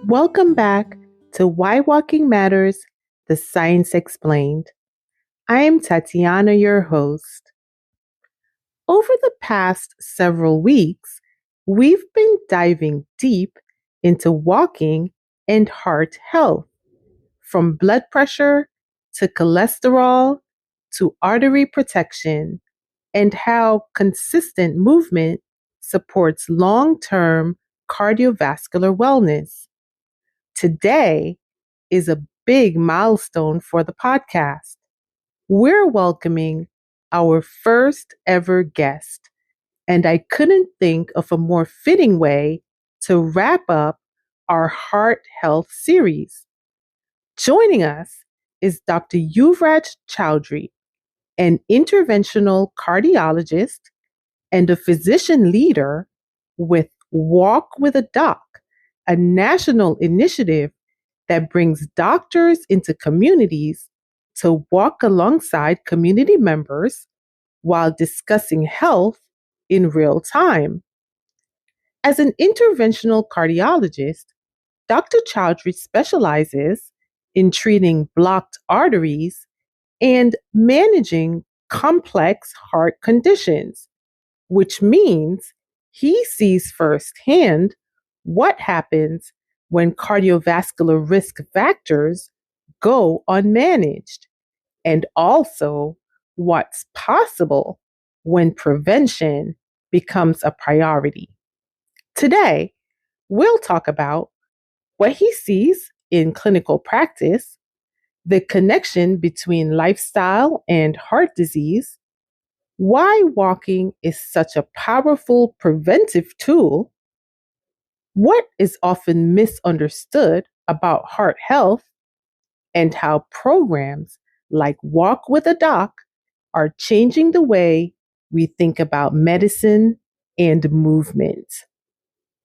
Welcome back to Why Walking Matters, the Science Explained. I am Tatiana, your host. Over the past several weeks, we've been diving deep into walking and heart health, from blood pressure to cholesterol to artery protection, and how consistent movement supports long term cardiovascular wellness. Today is a big milestone for the podcast. We're welcoming our first ever guest, and I couldn't think of a more fitting way to wrap up our heart health series. Joining us is Dr. Yuvraj Chowdhury, an interventional cardiologist and a physician leader with Walk with a Doc, a national initiative that brings doctors into communities to walk alongside community members while discussing health in real time. As an interventional cardiologist, Dr. Chowdhury specializes in treating blocked arteries and managing complex heart conditions, which means he sees firsthand what happens when cardiovascular risk factors go unmanaged, and also what's possible when prevention becomes a priority. Today, we'll talk about what he sees in clinical practice, the connection between lifestyle and heart disease, why walking is such a powerful preventive tool, what is often misunderstood about heart health, and how programs like Walk with a Doc are changing the way we think about medicine and movement.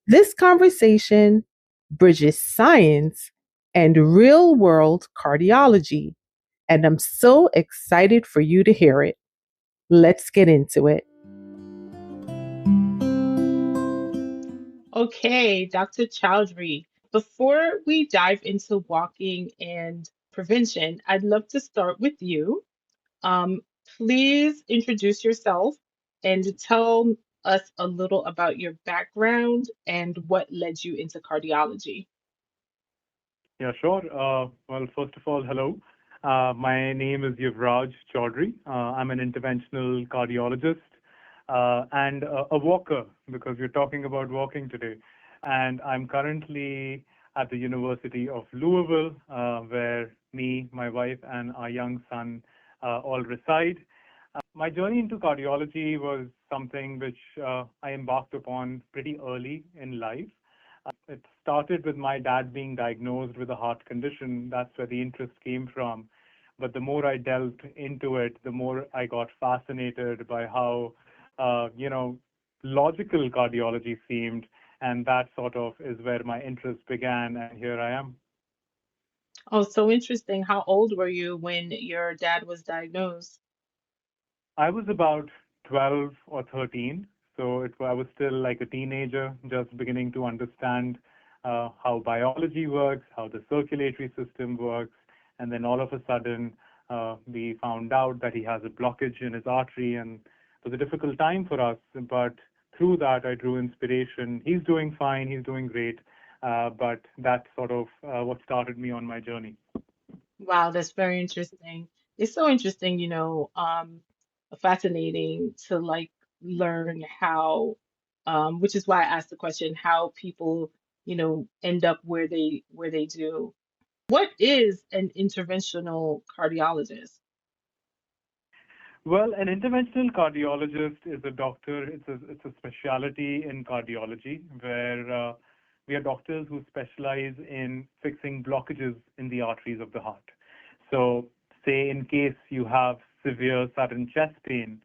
This conversation bridges science and real world cardiology, and I'm so excited for you to hear it. Let's get into it. Okay, Dr. Chowdhury, before we dive into walking and prevention, I'd love to start with you. Um, Please introduce yourself and tell us a little about your background and what led you into cardiology. Yeah, sure. Well, first of all, hello. My name is Yuvraj Chowdhury. I'm an interventional cardiologist and a walker because we're talking about walking today. And I'm currently at the University of Louisville, where me, my wife, and our young son all reside. My journey into cardiology was something which I embarked upon pretty early in life. It started with my dad being diagnosed with a heart condition. That's where the interest came from. But the more I delved into it, the more I got fascinated by how, you know, logical cardiology seemed. And that sort of is where my interest began. And here I am. Oh, so interesting. How old were you when your dad was diagnosed? I was about 12 or 13, so I was still like a teenager, just beginning to understand how biology works, how the circulatory system works, and then all of a sudden we found out that he has a blockage in his artery, and it was a difficult time for us. But through that, I drew inspiration. He's doing fine, he's doing great, but that's sort of what started me on my journey. Wow, that's very interesting. It's so interesting, fascinating to like learn how, which is why I asked the question, how people, end up where they do. What is an interventional cardiologist? Well, an interventional cardiologist is a doctor. It's a specialty in cardiology where we are doctors who specialize in fixing blockages in the arteries of the heart. So, say in case you have severe sudden chest pain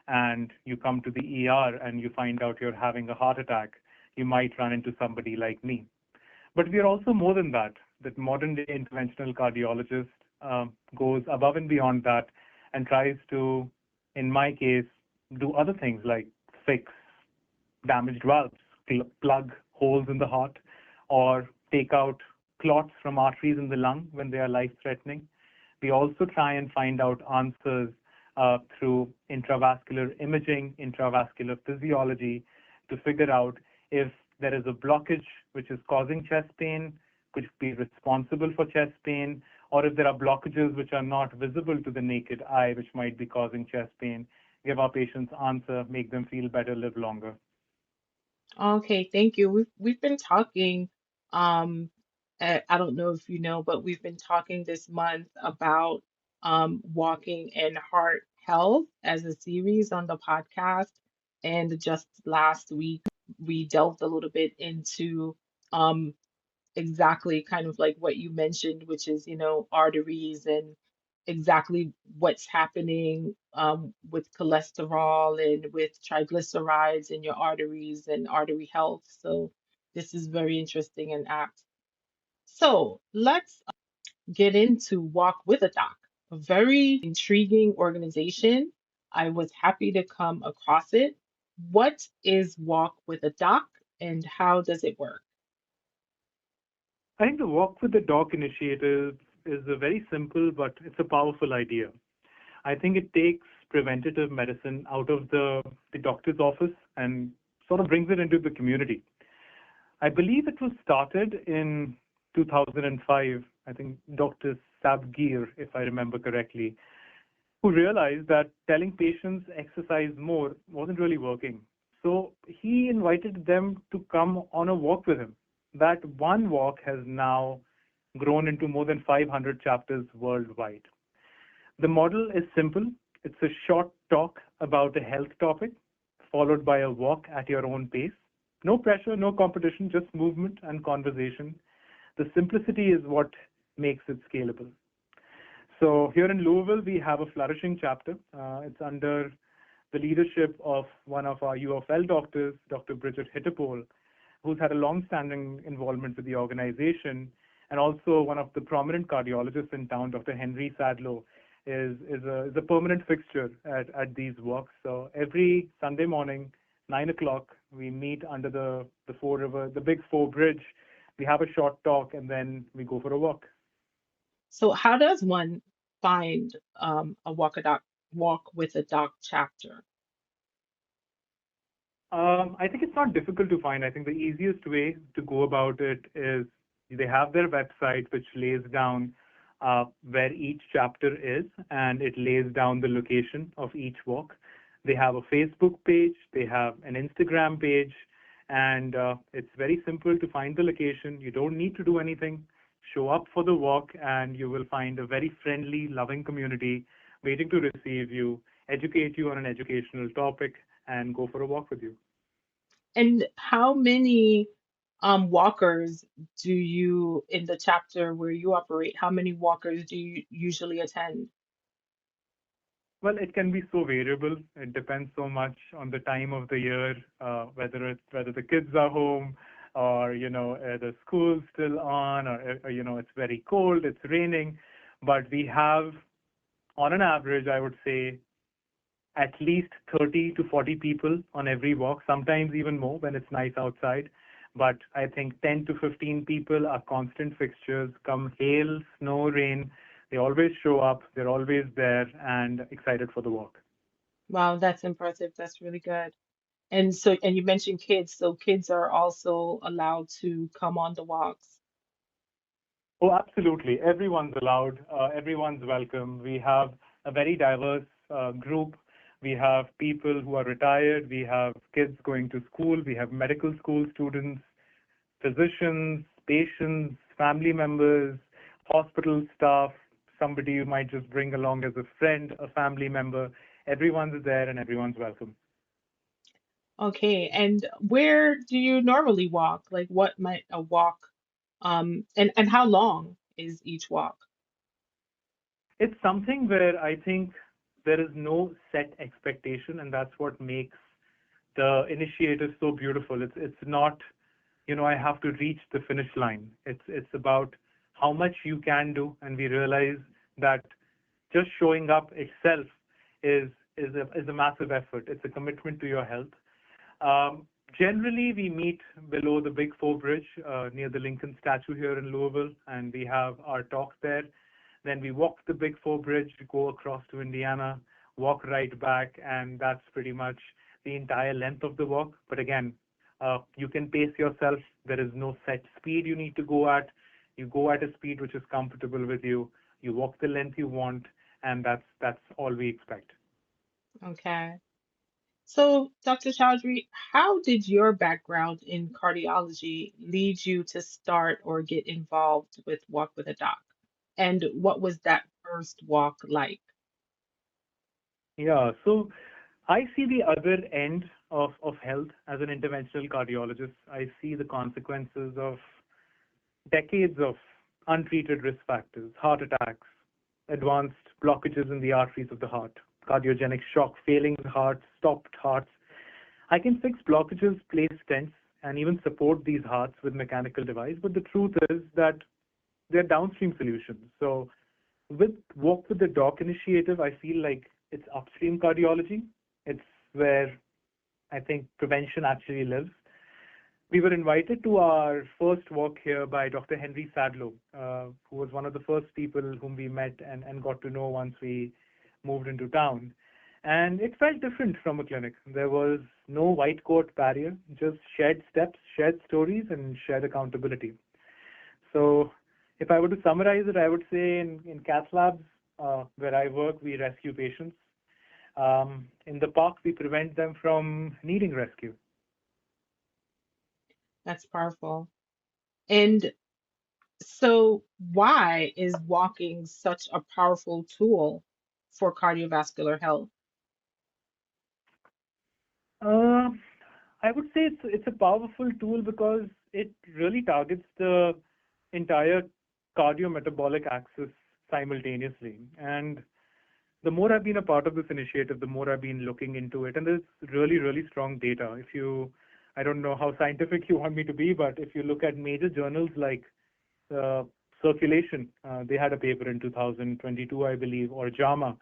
and you come to the ER and you find out you're having a heart attack, you might run into somebody like me. But we are also more than that. That modern day interventional cardiologist goes above and beyond that and tries to, in my case, do other things like fix damaged valves, plug holes in the heart, or take out clots from arteries in the lung when they are life-threatening. We also try and find out answers through intravascular imaging, intravascular physiology to figure out if there is a blockage which is causing chest pain, could be responsible for chest pain, or if there are blockages which are not visible to the naked eye, which might be causing chest pain, give our patients answer, make them feel better, live longer. Okay, thank you. We've been talking, I don't know if you know, but we've been talking this month about walking and heart health as a series on the podcast. And just last week, we delved a little bit into um, exactly kind of like what you mentioned, which is, arteries and exactly what's happening with cholesterol and with triglycerides in your arteries and artery health. So this is very interesting and apt. So let's get into Walk with a Doc, a very intriguing organization. I was happy to come across it. What is Walk with a Doc and how does it work? I think the Walk with the Doc initiative is a very simple, but it's a powerful idea. I think it takes preventative medicine out of the doctor's office and sort of brings it into the community. I believe it was started in 2005. I think Dr. Sabgir, if I remember correctly, who realized that telling patients exercise more wasn't really working. So he invited them to come on a walk with him. That one walk has now grown into more than 500 chapters worldwide. The model is simple. It's a short talk about a health topic, followed by a walk at your own pace. No pressure, no competition, just movement and conversation. The simplicity is what makes it scalable. So here in Louisville, we have a flourishing chapter. It's under the leadership of one of our U of L doctors, Dr. Bridget Hittepole, who's had a long-standing involvement with the organization, and also one of the prominent cardiologists in town, Dr. Henry Sadlow, is a permanent fixture at these walks. So every Sunday morning, 9 o'clock, we meet under the Four River, the Big Four Bridge. We have a short talk, and then we go for a walk. So how does one find a walk with a doc chapter? I think it's not difficult to find. I think the easiest way to go about it is they have their website, which lays down where each chapter is, and it lays down the location of each walk. They have a Facebook page, they have an Instagram page, and it's very simple to find the location. You don't need to do anything. Show up for the walk, and you will find a very friendly, loving community waiting to receive you, educate you on an educational topic, and go for a walk with you. And how many walkers do you, in the chapter where you operate, how many walkers do you usually attend? Well, it can be so variable. It depends so much on the time of the year, whether the kids are home, or the school's still on, or it's very cold, it's raining. But we have, on an average, I would say, at least 30 to 40 people on every walk, sometimes even more when it's nice outside. But I think 10 to 15 people are constant fixtures, come hail, snow, rain. They always show up, they're always there and excited for the walk. Wow, that's impressive. That's really good. And you mentioned kids, so kids are also allowed to come on the walks. Oh, absolutely. Everyone's allowed, everyone's welcome. We have a very diverse group. We have people who are retired, we have kids going to school, we have medical school students, physicians, patients, family members, hospital staff, somebody you might just bring along as a friend, a family member. Everyone's there and everyone's welcome. Okay, and where do you normally walk? Like what might a walk and how long is each walk? It's something where I think there is no set expectation, and that's what makes the initiative so beautiful. It's not, I have to reach the finish line. It's about how much you can do, and we realize that just showing up itself is a massive effort. It's a commitment to your health. Generally, we meet below the Big Four Bridge near the Lincoln statue here in Louisville, and we have our talk there. Then we walk the Big Four Bridge, go across to Indiana, walk right back, and that's pretty much the entire length of the walk. But again, you can pace yourself. There is no set speed you need to go at. You go at a speed which is comfortable with you. You walk the length you want, and that's all we expect. Okay. So, Dr. Chowdhury, how did your background in cardiology lead you to start or get involved with Walk with a Doc? And what was that first walk like? Yeah, so I see the other end of health as an interventional cardiologist. I see the consequences of decades of untreated risk factors, heart attacks, advanced blockages in the arteries of the heart, cardiogenic shock, failing hearts, stopped hearts. I can fix blockages, place stents, and even support these hearts with mechanical device. But the truth is that they're downstream solutions. So with Walk with the Doc initiative, I feel like it's upstream cardiology. It's where I think prevention actually lives. We were invited to our first walk here by Dr. Henry Sadlow, who was one of the first people whom we met and got to know once we moved into town. And it felt different from a clinic. There was no white coat barrier, just shared steps, shared stories, and shared accountability. So if I were to summarize it, I would say in cath labs where I work, we rescue patients. In the park, we prevent them from needing rescue. That's powerful. And so, why is walking such a powerful tool for cardiovascular health? Uh, I would say it's a powerful tool because it really targets the entire cardiometabolic axis simultaneously. And the more I've been a part of this initiative, the more I've been looking into it. And there's really, really strong data. I don't know how scientific you want me to be, but if you look at major journals like uh, Circulation, they had a paper in 2022, I believe, or JAMA.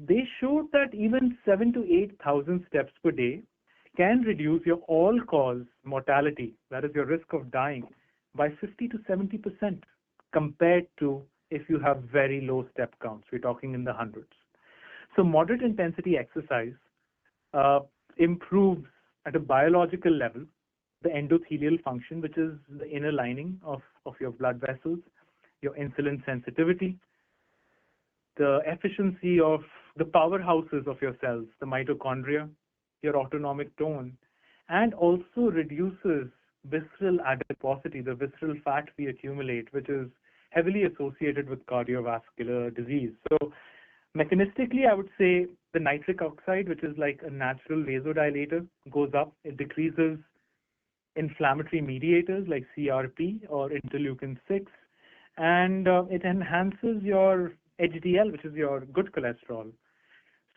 They showed that even 7 to 8,000 steps per day can reduce your all-cause mortality, that is your risk of dying, by 50 to 70% compared to if you have very low step counts. We're talking in the hundreds. So moderate intensity exercise uh, improves at a biological level the endothelial function, which is the inner lining of your blood vessels, your insulin sensitivity, the efficiency of the powerhouses of your cells, the mitochondria, your autonomic tone, and also reduces visceral adiposity, the visceral fat we accumulate, which is heavily associated with cardiovascular disease. So mechanistically, I would say the nitric oxide, which is like a natural vasodilator, goes up. It decreases inflammatory mediators like CRP or interleukin 6, and it enhances your HDL, which is your good cholesterol.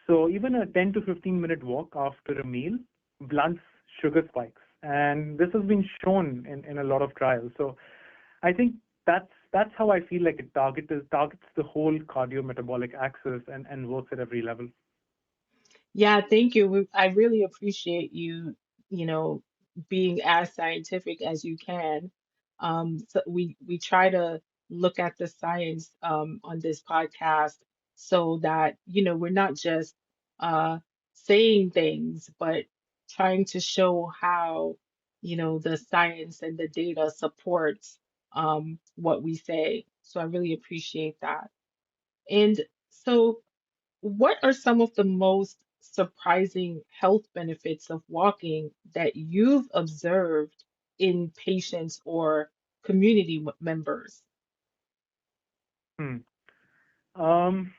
So even a 10 to 15-minute walk after a meal blunts sugar spikes, and this has been shown in a lot of trials. So I think that's how I feel like it targets the whole cardiometabolic axis and works at every level. Yeah, thank you. I really appreciate you, you know, being as scientific as you can. So we try to look at the science on this podcast so that, we're not just uh, saying things, but trying to show how, the science and the data supports what we say. So I really appreciate that. And so what are some of the most surprising health benefits of walking that you've observed in patients or community members? Hmm. Um,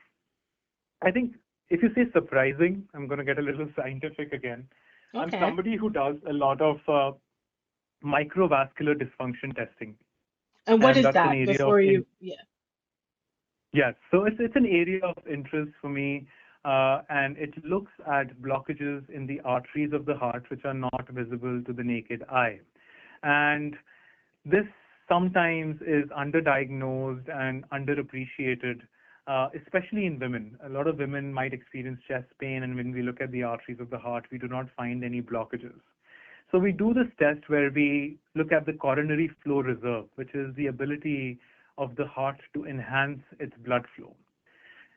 I think if you say surprising, I'm going to get a little scientific again. I'm Okay. somebody who does a lot of microvascular dysfunction testing, And what and is that's an that area of before you? Yeah. yes. So it's an area of interest for me, and it looks at blockages in the arteries of the heart which are not visible to the naked eye, and this sometimes is underdiagnosed and underappreciated, especially in women. A lot of women might experience chest pain, and when we look at the arteries of the heart, we do not find any blockages. So we do this test where we look at the coronary flow reserve, which is the ability of the heart to enhance its blood flow.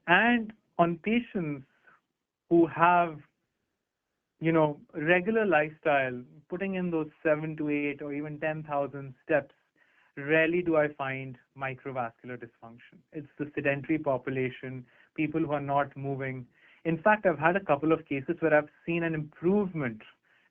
And on patients who have, regular lifestyle, putting in those 7 to 8 or even 10,000 steps, rarely do I find microvascular dysfunction. It's the sedentary population, people who are not moving. In fact, I've had a couple of cases where I've seen an improvement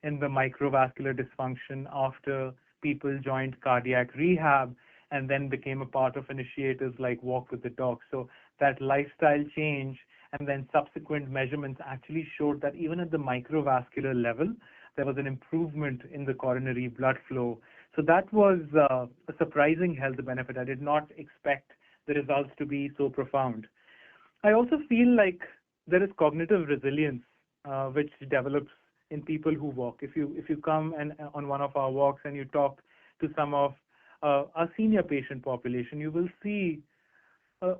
in the microvascular dysfunction after people joined cardiac rehab and then became a part of initiatives like Walk with the Doc. So that lifestyle change and then subsequent measurements actually showed that even at the microvascular level, there was an improvement in the coronary blood flow. So that was a surprising health benefit. I did not expect the results to be so profound. I also feel like there is cognitive resilience which develops in people who walk. If you come and on one of our walks and you talk to some of our senior patient population, you will see a,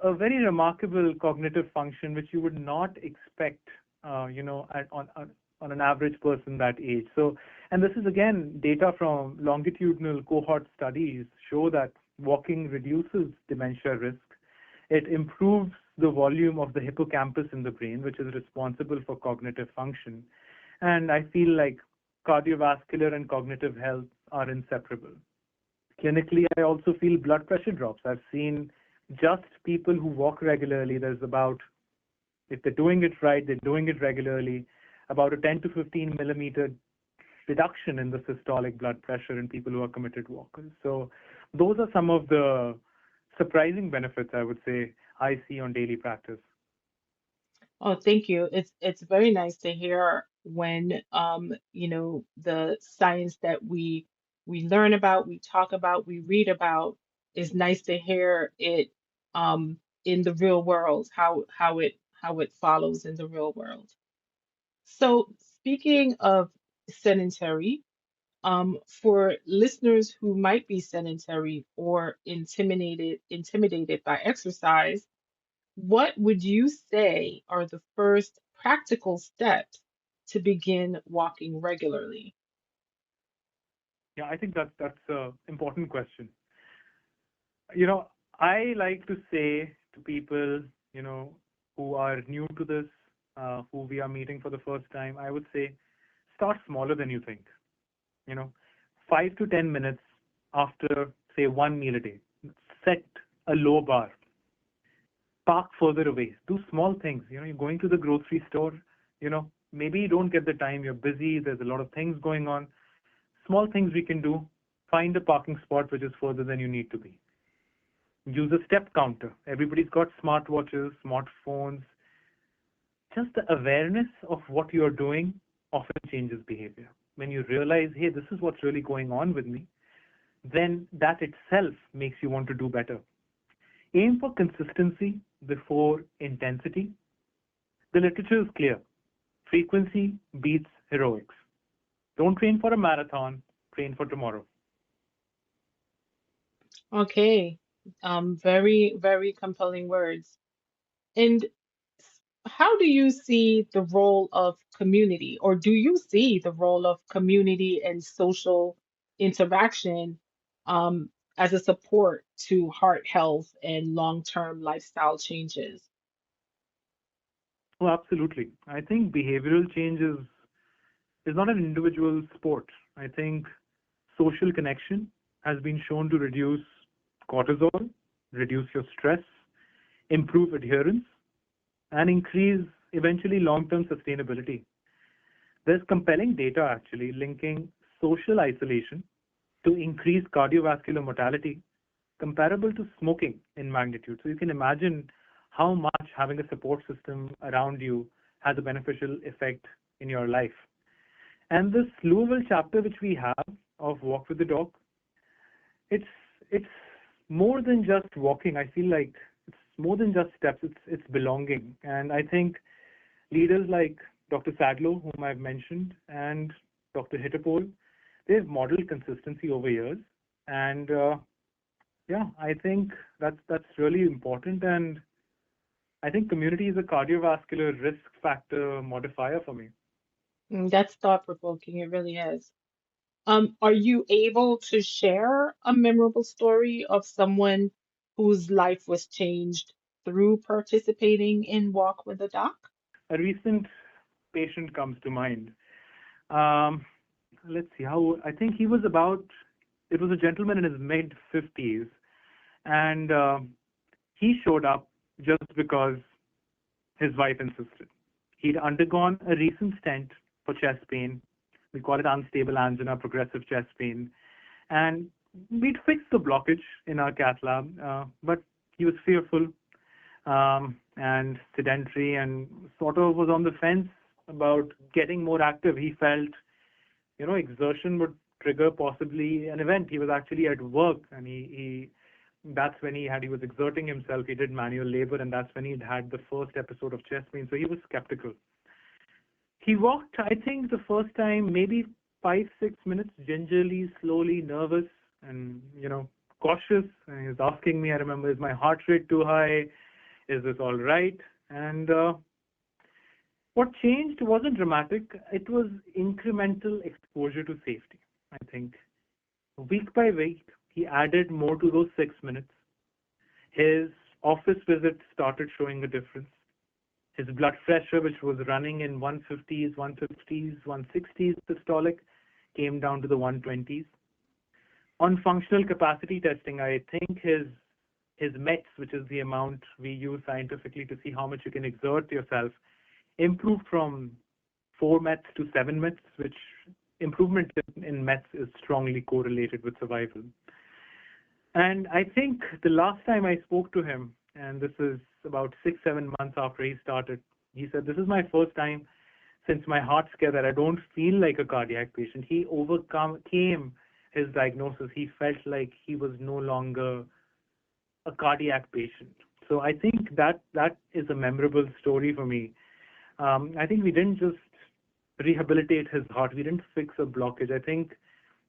a very remarkable cognitive function which you would not expect, on an average person that age. So, and this is again data from longitudinal cohort studies show that walking reduces dementia risk. It improves the volume of the hippocampus in the brain, which is responsible for cognitive function. And I feel like cardiovascular and cognitive health are inseparable. Clinically, I also feel blood pressure drops. I've seen just people who walk regularly, there's about, if they're doing it right, they're doing it regularly, about a 10 to 15 millimeter reduction in the systolic blood pressure in people who are committed walkers. So those are some of the surprising benefits I would say I see on daily practice. Oh, thank you. It's very nice to hear when the science that we learn about, we talk about, we read about, is nice to hear it in the real world, how it follows in the real world. So speaking of sedentary, for listeners who might be sedentary or intimidated by exercise, what would you say are the first practical steps to begin walking regularly? Yeah, I think that's an important question. You know, I like to say to people, you know, who are new to this, who we are meeting for the first time, I would say start smaller than you think. You know, 5 to 10 minutes after, say, one meal a day. Set a low bar. Park further away. Do small things. You know, you're going to the grocery store, maybe you don't get the time, you're busy, there's a lot of things going on. Small things we can do. Find a parking spot which is further than you need to be. Use a step counter. Everybody's got smartwatches, smartphones. Just the awareness of what you're doing often changes behavior. When you realize, hey, this is what's really going on with me, then that itself makes you want to do better. Aim for consistency before intensity. The literature is clear. Frequency beats heroics. Don't train for a marathon, train for tomorrow. Okay, very, very compelling words. And how do you see the role of community, or do you see the role of community and social interaction um, as a support to heart health and long-term lifestyle changes? Oh, absolutely. I think behavioral change is not an individual sport. I think social connection has been shown to reduce cortisol, reduce your stress, improve adherence, and increase eventually long-term sustainability. There's compelling data actually linking social isolation to increase cardiovascular mortality comparable to smoking in magnitude. So you can imagine how much having a support system around you has a beneficial effect in your life. And this Louisville chapter which we have of Walk with the Dog, it's it's more than just walking. I feel like it's more than just steps. It's belonging. And I think leaders like Dr. Sadlow, whom I've mentioned, and Dr. Hittapole, they've modeled consistency over years. And yeah, I think that's really important. And I think community is a cardiovascular risk factor modifier for me. That's thought-provoking. It really is. Are you able to share a memorable story of someone whose life was changed through participating in Walk with a Doc? A recent patient comes to mind. Um, let's see how. I think he was about. It was a gentleman in his mid 50s, and he showed up just because his wife insisted. He'd undergone a recent stent for chest pain. We call it unstable angina, progressive chest pain. And we'd fixed the blockage in our cath lab, but he was fearful and sedentary and sort of was on the fence about getting more active. He felt, exertion would trigger possibly an event. He was actually at work and he that's when he was exerting himself. He did manual labor, and that's when he'd had the first episode of chest pain. So he was skeptical. He walked, I think, the first time maybe 5 6 minutes, gingerly, slowly, nervous, and cautious. And he was asking me. I remember, is my heart rate too high? Is this all right? And what changed wasn't dramatic. It was incremental exposure to safety. I think week by week, he added more to those 6 minutes. His office visits started showing a difference. His blood pressure, which was running in 150s, 150s, 160s systolic, came down to the 120s. On functional capacity testing, I think his METs, which is the amount we use scientifically to see how much you can exert yourself, improved from 4 METs to 7 METs, which improvement in METs is strongly correlated with survival. And I think the last time I spoke to him, and this is about 6 7 months after he started, he said, "This is my first time since my heart scare that I don't feel like a cardiac patient." He overcame his diagnosis. He felt like he was no longer a cardiac patient. So I think that is a memorable story for me. I think we didn't just rehabilitate his heart. We didn't fix a blockage. I think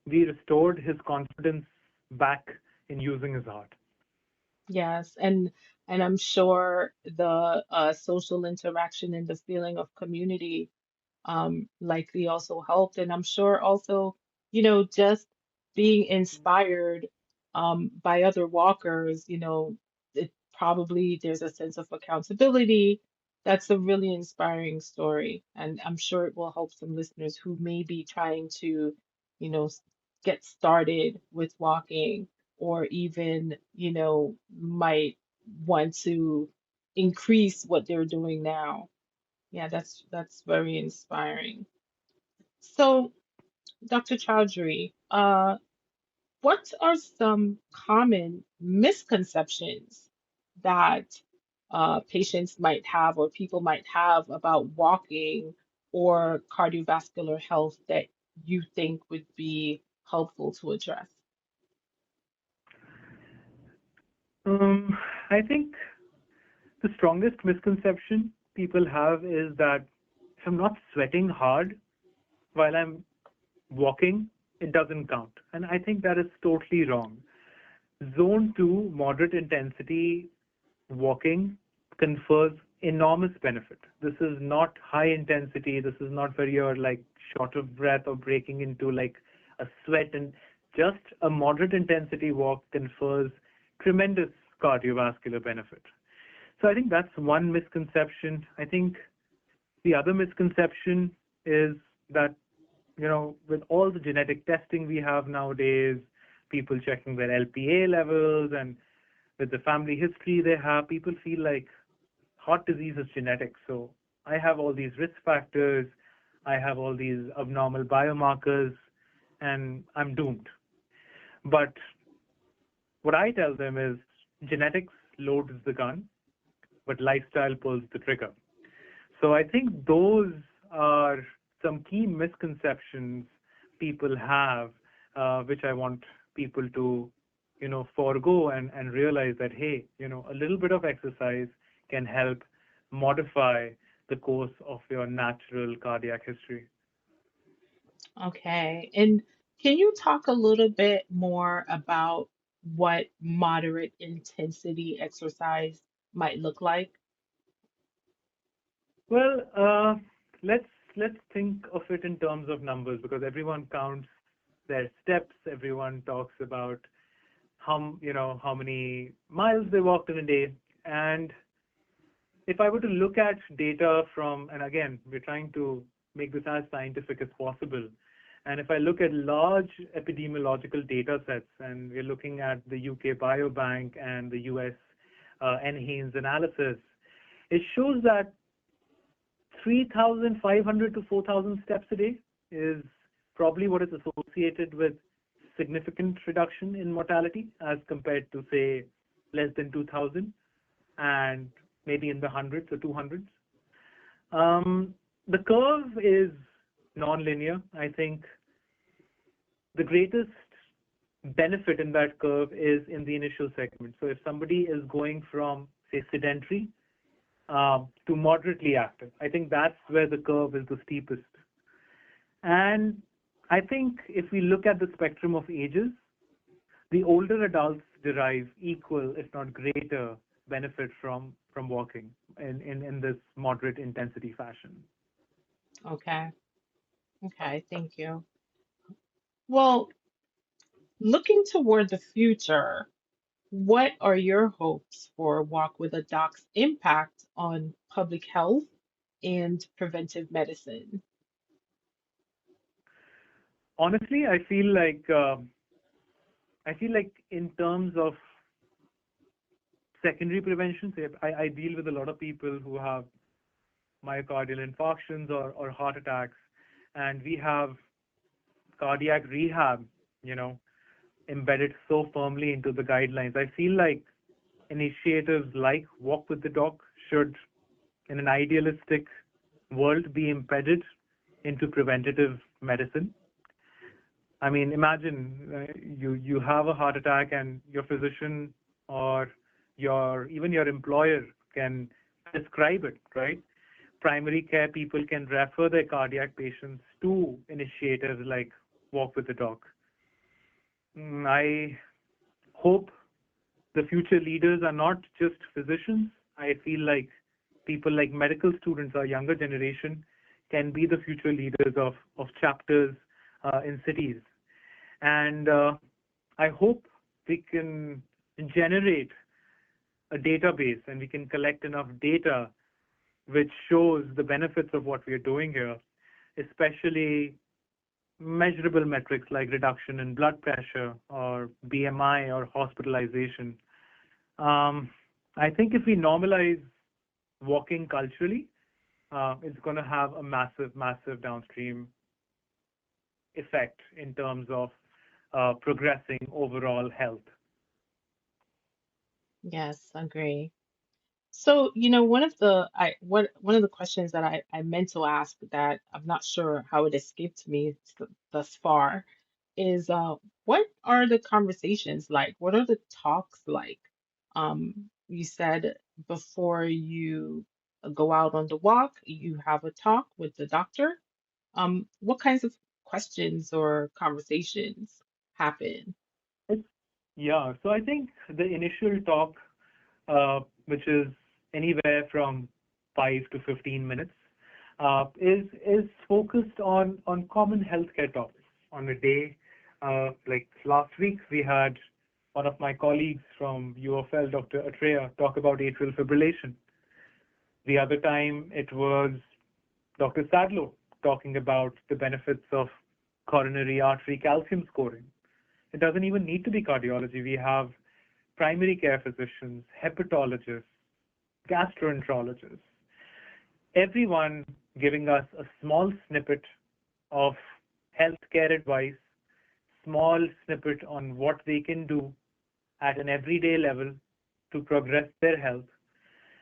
we restored his confidence back in using his heart. Yes, and I'm sure the social interaction and the feeling of community likely also helped. And I'm sure also, just being inspired by other walkers, it probably there's a sense of accountability. That's a really inspiring story. And I'm sure it will help some listeners who may be trying to, get started with walking or even, might want to increase what they're doing now. Yeah, that's very inspiring. So, Dr. Chowdhury, what are some common misconceptions that patients might have or people might have about walking or cardiovascular health that you think would be helpful to address? Um, I think the strongest misconception people have is that if I'm not sweating hard while I'm walking, it doesn't count. And I think that is totally wrong. Zone 2, moderate intensity walking confers enormous benefit. This is not high intensity. This is not where you're like short of breath or breaking into like a sweat. And just a moderate intensity walk confers tremendous cardiovascular benefit. So I think that's one misconception. I think the other misconception is that, with all the genetic testing we have nowadays, people checking their LPA levels and with the family history they have, people feel like heart disease is genetic. So I have all these risk factors, I have all these abnormal biomarkers, and I'm doomed. But what I tell them is genetics loads the gun, but lifestyle pulls the trigger. So I think those are some key misconceptions people have, which I want people to, forego and realize that, hey, a little bit of exercise can help modify the course of your natural cardiac history. Okay. And can you talk a little bit more about what moderate intensity exercise might look like? Well, let's let's think of it in terms of numbers, because everyone counts their steps. Everyone talks about how many miles they walked in a day. And if I were to look at data from, and again, we're trying to make this as scientific as possible. And if I look at large epidemiological data sets, and we're looking at the UK Biobank and the US NHANES analysis, it shows that 3,500 to 4,000 steps a day is probably what is associated with significant reduction in mortality as compared to, say, less than 2,000 and maybe in the hundreds or 200s. The curve is non-linear. I think the greatest benefit in that curve is in the initial segment. So if somebody is going from, say, sedentary to moderately active, I think that's where the curve is the steepest. And I think if we look at the spectrum of ages, the older adults derive equal, if not greater, benefit from walking in this moderate intensity fashion. Okay. Okay, thank you. Well, looking toward the future, what are your hopes for Walk with a Doc's impact on public health and preventive medicine? Honestly, I feel like in terms of secondary prevention, say I deal with a lot of people who have myocardial infarctions or heart attacks, and we have cardiac rehab, embedded so firmly into the guidelines. I feel like initiatives like Walk with the Doc should, in an idealistic world, be embedded into preventative medicine. I mean, imagine you have a heart attack and your physician or even your employer can prescribe it, right? Primary care people can refer their cardiac patients to initiatives like Walk with the Doc. I hope the future leaders are not just physicians. I feel like people like medical students, our younger generation, can be the future leaders of chapters in cities. And I hope we can generate a database and we can collect enough data which shows the benefits of what we are doing here, especially measurable metrics like reduction in blood pressure or BMI or hospitalization. I think if we normalize walking culturally, it's going to have a massive, massive downstream effect in terms of progressing overall health. Yes, agree. So, one of the questions that I meant to ask that I'm not sure how it escaped me thus far is what are the conversations like? What are the talks like? You said before you go out on the walk, you have a talk with the doctor. What kinds of questions or conversations happen? Yeah, so I think the initial talk, which is anywhere from 5 to 15 minutes, is focused on common healthcare topics. On a day like last week, we had one of my colleagues from UFL, Dr. Atreya, talk about atrial fibrillation. The other time, it was Dr. Sadlo talking about the benefits of coronary artery calcium scoring. It doesn't even need to be cardiology. We have primary care physicians, hepatologists, gastroenterologists, everyone giving us a small snippet of healthcare advice, small snippet on what they can do at an everyday level to progress their health.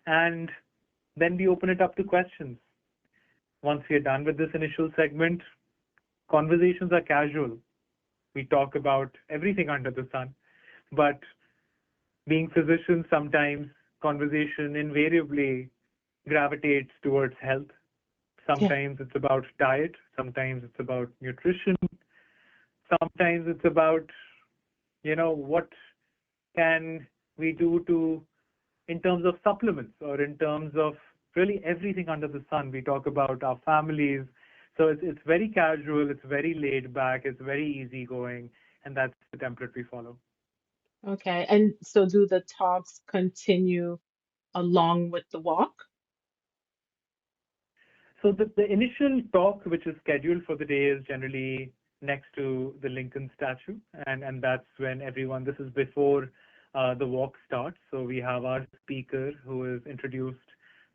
And then we open it up to questions. Once we are done with this initial segment, conversations are casual. We talk about everything under the sun. But being physicians, sometimes conversation invariably gravitates towards health. Yeah. Sometimes it's about diet. Sometimes it's about nutrition. Sometimes it's about, what can we do in terms of supplements or in terms of really everything under the sun. We talk about our families So it's very casual, it's very laid back, it's very easygoing, and that's the template we follow. Okay. And so do the talks continue along with the walk? So the initial talk, which is scheduled for the day, is generally next to the Lincoln statue, and that's when everyone. This is before the walk starts. So we have our speaker who is introduced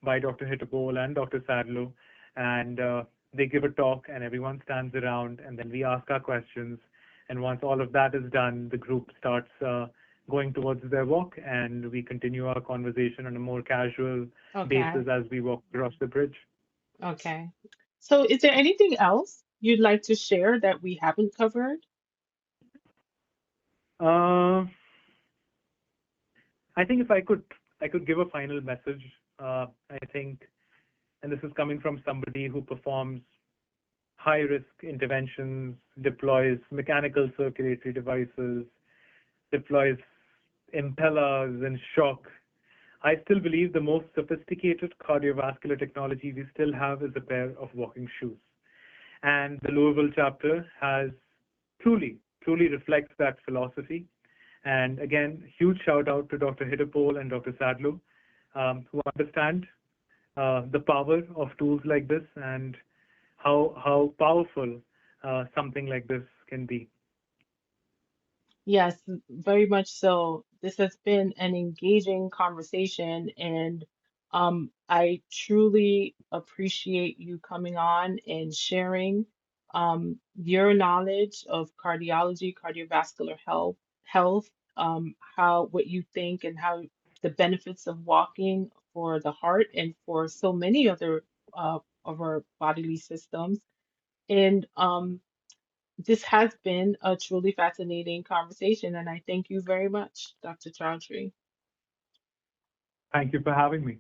by Dr. Hitapol and Dr. Sadlo, and they give a talk, and everyone stands around, and then we ask our questions. And once all of that is done, the group starts going towards their walk, and we continue our conversation on a more casual Okay. basis as we walk across the bridge. Okay. So is there anything else you'd like to share that we haven't covered? Uh, I think if I could give a final message. I think, and this is coming from somebody who performs high risk interventions, deploys mechanical circulatory devices, deploys impellers and shock. I still believe the most sophisticated cardiovascular technology we still have is a pair of walking shoes. And the Louisville chapter has truly reflects that philosophy. And again, huge shout out to Dr. Hidapol and Dr. Sadlu, who understand the power of tools like this and how powerful something like this can be. Yes, very much so. This has been an engaging conversation, and I truly appreciate you coming on and sharing your knowledge of cardiology, cardiovascular health, how what you think and how the benefits of walking for the heart and for so many other of our bodily systems. And this has been a truly fascinating conversation, and I thank you very much, Dr. Chowdhury. Thank you for having me.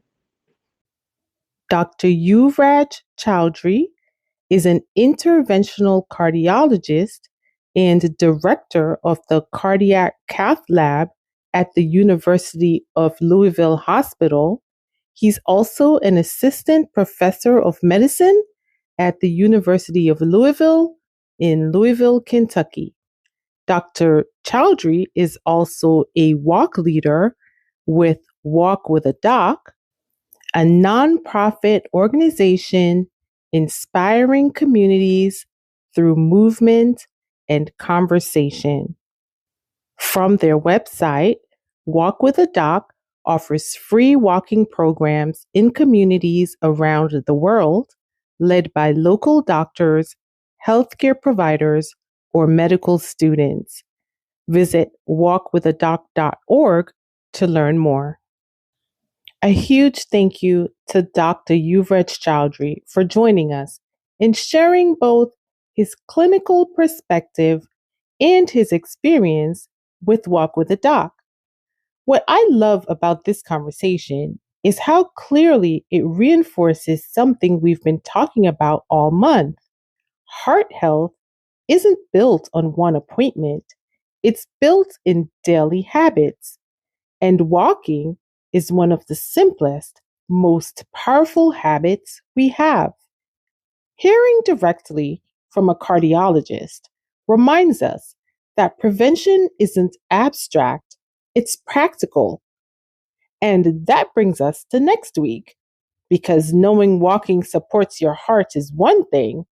Dr. Yuvraj Chowdhury is an interventional cardiologist and director of the cardiac cath lab at the University of Louisville Hospital. He's also an assistant professor of medicine at the University of Louisville in Louisville, Kentucky. Dr. Chowdhury is also a walk leader with Walk with a Doc, a nonprofit organization inspiring communities through movement and conversation. From their website, Walk with a Doc offers free walking programs in communities around the world, led by local doctors, healthcare providers, or medical students. Visit walkwithadoc.org to learn more. A huge thank you to Dr. Yuvraj Chowdhury for joining us and sharing both his clinical perspective and his experience with Walk with a Doc. What I love about this conversation is how clearly it reinforces something we've been talking about all month. Heart health isn't built on one appointment, it's built in daily habits. And walking is one of the simplest, most powerful habits we have. Hearing directly from a cardiologist reminds us that prevention isn't abstract, it's practical. And that brings us to next week, because knowing walking supports your heart is one thing,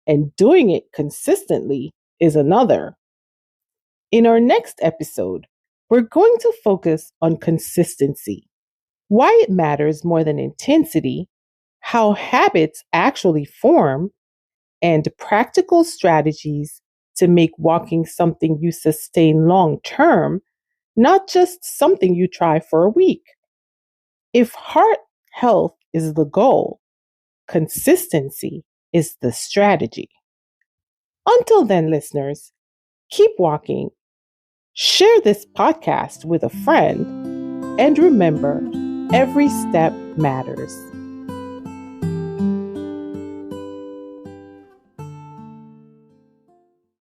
and doing it consistently is another. In our next episode, we're going to focus on consistency, why it matters more than intensity, how habits actually form, and practical strategies to make walking something you sustain long term, not just something you try for a week. If heart health is the goal, consistency is the strategy. Until then, listeners, keep walking, share this podcast with a friend, and remember, every step matters.